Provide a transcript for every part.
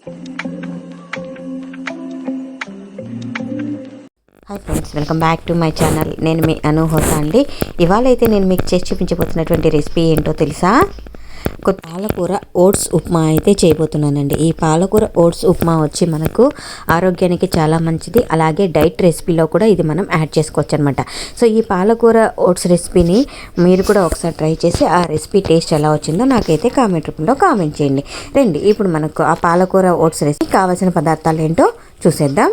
Hi friends, welcome back to my channel. నేను మీ హోతా అండి. ఇవాళ అయితే నేను మీకు చేసి చూపించబోతున్నటువంటి రెసిపీ ఏంటో తెలుసా? పాలకూర ఓట్స్ ఉప్మా అయితే చేయబోతున్నానండి. ఈ పాలకూర ఓట్స్ ఉప్మా వచ్చి మనకు ఆరోగ్యానికి చాలా మంచిది. అలాగే డైట్ రెసిపీలో కూడా ఇది మనం యాడ్ చేసుకోవచ్చు అనమాట. సో ఈ పాలకూర ఓట్స్ రెసిపీని మీరు కూడా ఒకసారి ట్రై చేసి ఆ రెసిపీ టేస్ట్ ఎలా వచ్చిందో నాకైతే కామెంట్ రూపంలో కామెంట్ చేయండి. రండి, ఇప్పుడు మనకు ఆ పాలకూర ఓట్స్ రెసిపీ కావాల్సిన పదార్థాలు ఏంటో చూసేద్దాం.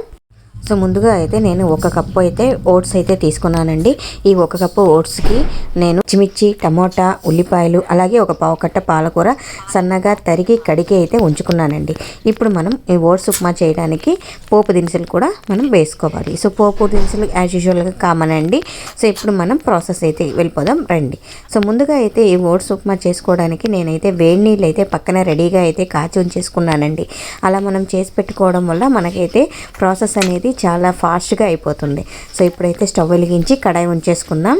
సో ముందుగా అయితే నేను 1 కప్పు అయితే ఓట్స్ అయితే తీసుకున్నానండి. ఈ 1 కప్పు ఓట్స్కి నేను పచ్చిమిర్చి, టమోటా, ఉల్లిపాయలు, అలాగే 1 పావు కట్ట పాలకూర సన్నగా తరిగి కడిగి అయితే ఉంచుకున్నానండి. ఇప్పుడు మనం ఈ ఓట్స్ ఉప్మా చేయడానికి పోపు దినుసులు కూడా మనం వేసుకోవాలి. సో పోపు దినుసులు యాజ్ యూజువల్గా కామన్ అండి. సో ఇప్పుడు మనం ప్రాసెస్ అయితే వెళ్ళిపోదాం రండి. సో ముందుగా అయితే ఈ ఓట్స్ ఉప్మా చేసుకోవడానికి నేనైతే వేడి నీళ్ళు అయితే పక్కన రెడీగా అయితే కాచి ఉంచేసుకున్నానండి. అలా మనం చేసి పెట్టుకోవడం వల్ల మనకైతే ప్రాసెస్ అనేది చాలా ఫాస్ట్గా అయిపోతుంది. సో ఇప్పుడైతే స్టవ్ వెలిగించి కడాయి ఉంచేసుకుందాం.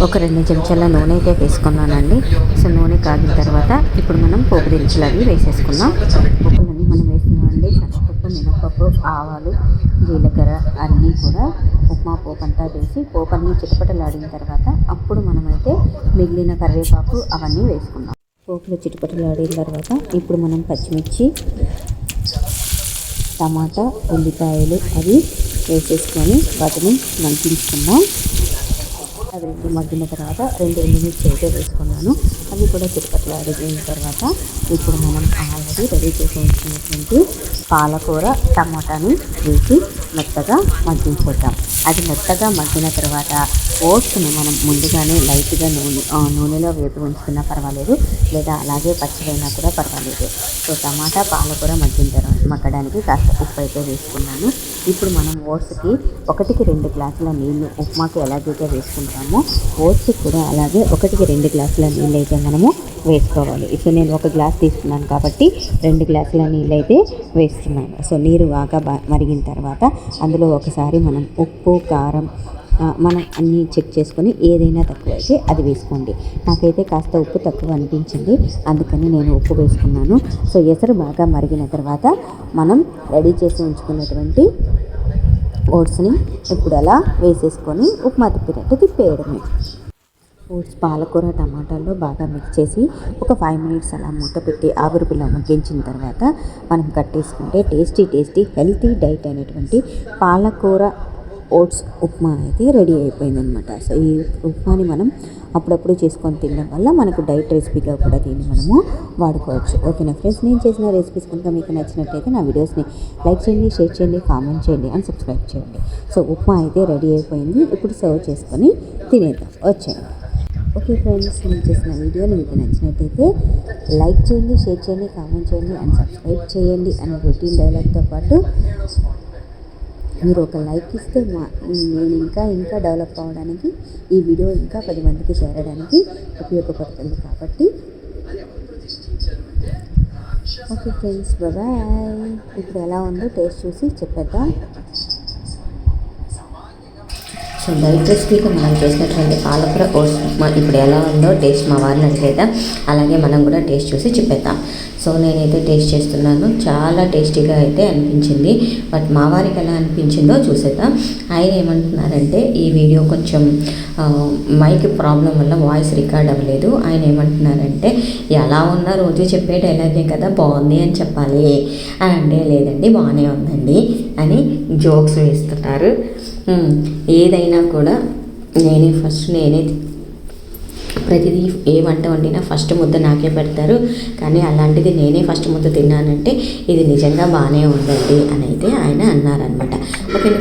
ఒక 2 చెంచాల నూనె అయితే వేసుకున్నానండి. సో నూనె కాగిన తర్వాత ఇప్పుడు మనం పోపు దినుసులు అవి వేసేసుకుందాం. పోపులన్నీ మనం వేస్తున్నామండి. శనగపప్పు, మినపప్పు, ఆవాలు, జీలకర్ర అన్నీ కూడా ఉప్మా పోపు అంతా వేసి పోపు అన్నీ చిటపటలాడిన తర్వాత అప్పుడు మనమైతే మిగిలిన కరివేపాకు అవన్నీ వేసుకుందాం. పోపులు చిటపటలాడిన తర్వాత ఇప్పుడు మనం పచ్చిమిర్చి, టమాటా, ఉల్లిపాయలు అవి వేసేసుకొని వాటిని మగ్గించుకుందాం. అవి 2 మగ్గిన తర్వాత 2 ఎండుమిర్చి అయితే వేసుకున్నాను. అవి కూడా చిటపట్లు అడిగిన తర్వాత ఇప్పుడు మనం ఆల్రెడీ రెడీ చేసి ఉంచుకున్నటువంటి పాలకూర, టమాటాని వేసి మెత్తగా మగ్గించేద్దాం. అది మెత్తగా మగ్గిన తర్వాత ఓట్స్ని మనం ముందుగానే లైట్గా నూనెలో వేపి ఉంచుకున్నా పర్వాలేదు, లేదా అలాగే పచ్చిదైనా కూడా పర్వాలేదు. సో టమాటా, పాలకూర మగ్గడానికి కాస్త ఉప్పు అయితే వేసుకున్నాను. ఇప్పుడు మనం ఓట్స్కి 1కి 2 గ్లాసుల నీళ్ళు ఉప్మాకి ఎలాగైతే వేసుకుంటామో ఓట్స్కి కూడా అలాగే 1కి 2 గ్లాసుల నీళ్ళు అయితే మనము వేసుకోవాలి. సో నేను 1 గ్లాస్ తీసుకున్నాను కాబట్టి 2 గ్లాసుల నీళ్ళు అయితే వేస్తున్నాను. సో నీరు బాగా మరిగిన తర్వాత అందులో ఒకసారి మనం ఉప్పు, కారం మనం అన్నీ చెక్ చేసుకొని ఏదైనా తక్కువ అయితే అది వేసుకోండి. నాకైతే కాస్త ఉప్పు తక్కువ అనిపించింది, అందుకని నేను ఉప్పు వేసుకున్నాను. సో ఎసరు బాగా మరిగిన తర్వాత మనం రెడీ చేసి ఉంచుకున్నటువంటి ఓట్స్ని ఇప్పుడు అలా వేసేసుకొని ఉప్మా తిప్పినట్టు తిప్పేయడమే. ఓట్స్, పాలకూర, టమాటాల్లో బాగా మిక్స్ చేసి ఒక 5 మినిట్స్ అలా మూత పెట్టి ఆవిరిపిల్ల మగ్గించిన తర్వాత మనం కట్టేసుకుంటే టేస్టీ హెల్తీ డైట్ అయినటువంటి పాలకూర ఓట్స్ ఉప్మా అయితే రెడీ అయిపోయిందనమాట. సో ఈ ఉప్మాని మనం అప్పుడప్పుడు చేసుకొని తినడం వల్ల మనకు డైట్ రెసిపీగా కూడా దీన్ని మనము వాడుకోవచ్చు. ఓకేనా ఫ్రెండ్స్, నేను చేసిన రెసిపీస్ కనుక మీకు నచ్చినట్లయితే నా వీడియోస్ని లైక్ చేయండి, షేర్ చేయండి, కామెంట్ చేయండి అండ్ సబ్స్క్రైబ్ చేయండి. సో ఉప్మా అయితే రెడీ అయిపోయింది. ఇప్పుడు సర్వ్ చేసుకొని తినేద్దాం వచ్చేయండి. ఓకే ఫ్రెండ్స్, నేను చేసిన వీడియోని మీకు నచ్చినట్టయితే లైక్ చేయండి, షేర్ చేయండి, కామెంట్ చేయండి అండ్ సబ్స్క్రైబ్ చేయండి అనే రొటీన్ డైలాగ్తో పాటు మీరు ఒక లైక్ ఇస్తే నేను ఇంకా డెవలప్ అవ్వడానికి, ఈ వీడియో ఇంకా 10 మందికి చేరడానికి ఉపయోగపడుతుంది కాబట్టి. Okay friends, bye. ఇప్పుడు ఎలా ఉందో టేస్ట్ చూసి చెప్పేద్దాం. సో డైట్ రెసిపీకి మనం చేసినటువంటి పాలకూర ఓట్స్ ఉప్మా ఇప్పుడు ఎలా ఉందో టేస్ట్ మా వారిని అడిగేద్దాం. అలాగే మనం కూడా టేస్ట్ చూసి చెప్పేద్దాం. సో నేనైతే టేస్ట్ చేస్తున్నాను. చాలా టేస్టీగా అయితే అనిపించింది. బట్ మా వారికి ఎలా అనిపించిందో చూసేద్దాం. ఆయన ఏమంటున్నారంటే ఈ వీడియో కొంచెం మైక్ ప్రాబ్లం వల్ల వాయిస్ రికార్డ్ అవ్వలేదు. ఆయన ఏమంటున్నారంటే ఎలా ఉన్నా రోజు చెప్పే డైలాగే కదా, బాగుంది అని చెప్పాలి అంటే, లేదండి బాగానే ఉందండి అని జోక్స్ వేస్తున్నారు. ఏదైనా కూడా నేనే ప్రతిదీ ఏ వంట వండినా ఫస్ట్ ముద్ద నాకే పెడతారు, కానీ అలాంటిది నేనే ఫస్ట్ ముద్ద తిన్నానంటే ఇది నిజంగా బాగానే ఉందండి అని అయితే ఆయన అన్నారనమాట. ఓకే.